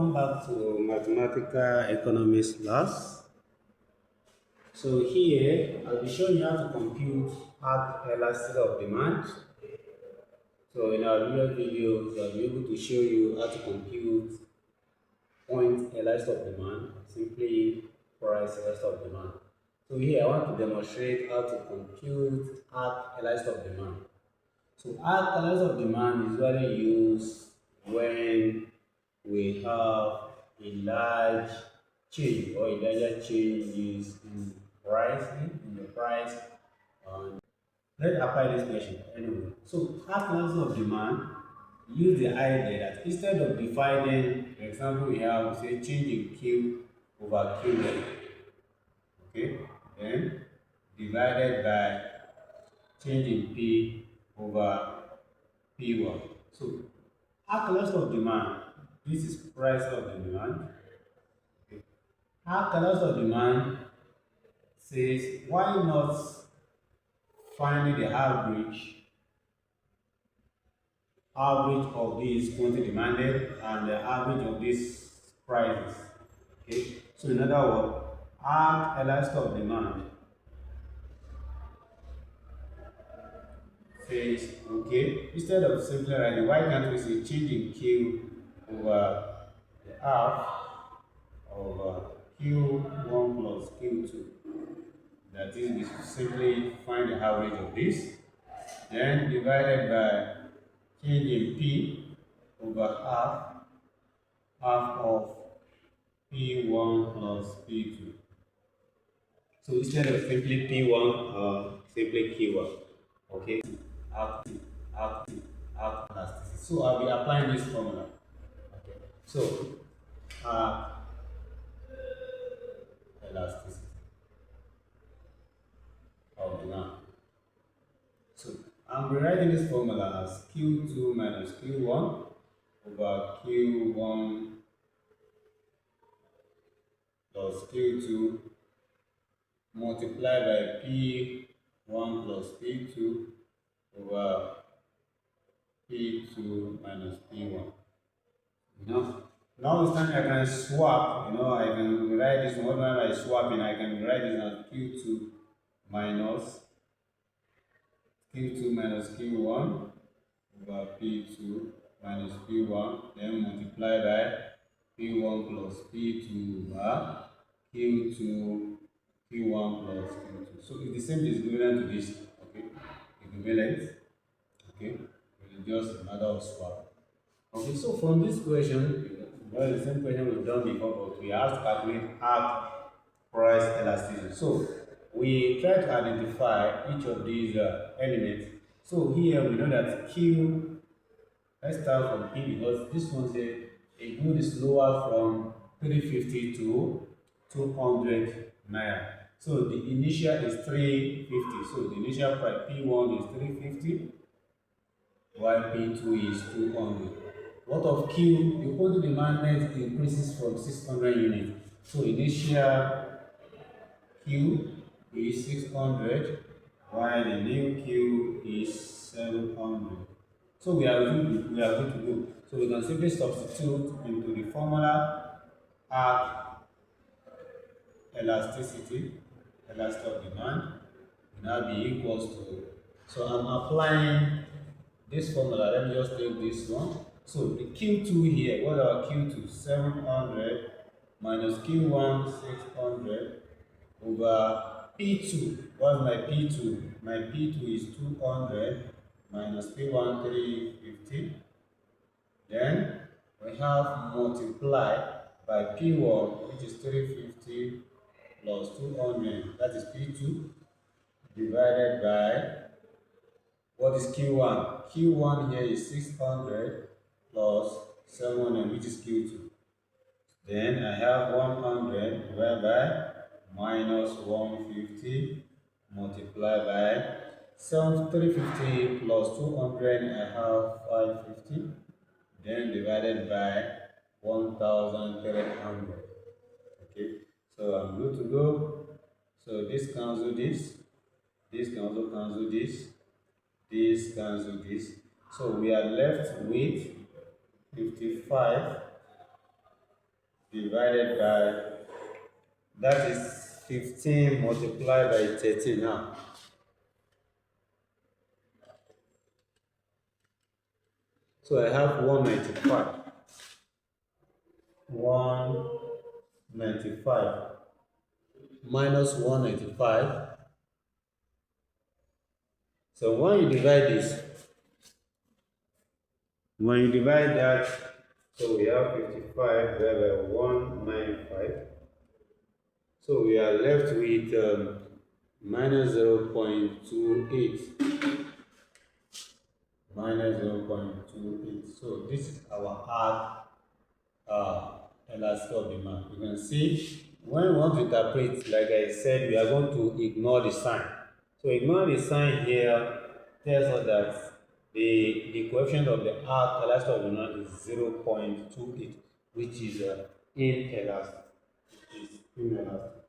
welcome back to Mathematical Economics class. So here, I'll be showing you how to compute arc elasticity of demand. So in our previous videos, I'll be able to show you how to compute point elasticity of demand, simply price elasticity of demand. So here, I want to demonstrate how to compute arc elasticity of demand. So arc elasticity of demand is usually used when we have a large change or a larger changes in pricing in the price. Let's apply this question anyway. So half balance of demand use the idea that instead of dividing, for example, we have say change in Q over Q1, okay, then divided by change in P over P1. So our cost of demand, this is price of the demand. Okay. Our cost of demand says why not finding the average of this quantity demanded and the average of these prices. Okay. So in other words, our elastic of demand says okay, instead of simply writing why can't we say change in Q over the half over Q1 plus Q2. That is, we simply find the average of this, then divided by change in P over half of P1 plus P2. So instead of simply P1, simply Q1. Okay, half, half elasticity. So I'll be applying this formula. Okay, so elasticity of demand. So I'm rewriting this formula as Q2 minus Q1 over Q1 plus Q2 multiplied by P1 plus P2 over P2 minus P1. Now it's time I can swap, I can write this one by swapping, I can write this as minus Q2 minus Q1 over P2 minus P1, then multiply by P1 plus P2 over Q2, Q1 plus Q2. So it's the same is equivalent to this, okay? Equivalent, okay? It's just a matter of swap. Okay, so from this question, well, the same question we've done before, but we have to calculate arc price elasticity. So we try to identify each of these elements. So here we know that Q, let's start from P because this one says a good is lower from 350 to 200 naira. So the initial is 350. So the initial price P1 is 350 while P2 is 200. What of Q? The quantity demanded increases from 600 units. So initial Q is 600 while the new Q is 700. So we are good to go. So we can simply substitute into the formula arc elasticity of demand will now be equals to, so I'm applying this formula. Let me just take this one. So the Q2 here, what are Q2? 700 minus Q1 600 over P2. What's my P2? My P2 is 200 minus P1 350. Then we have multiply by P1, which is 350 plus 200, that is P2, divided by what is Q1? Q1 here is 600 plus 700, which is Q2. Then I have 100 divided by minus 150 multiplied by 350 plus 200, I have 550. Then divided by 1300. Okay, so I'm good to go. So this cancel this can also cancel this cancel this. So we are left with 55 divided by, that is 15 multiplied by 13 now. So I have 195. 195 minus 195. So when you divide that, so we have 55 divided by 195. So we are left with minus 0.28. Minus 0.28. So this is our hard elastic of demand. You can see when we want to interpret, like I said, we are going to ignore the sign. So ignore the sign here tells us that the coefficient of the arc elastic of demand is 0.28, which is inelastic. Which is inelastic.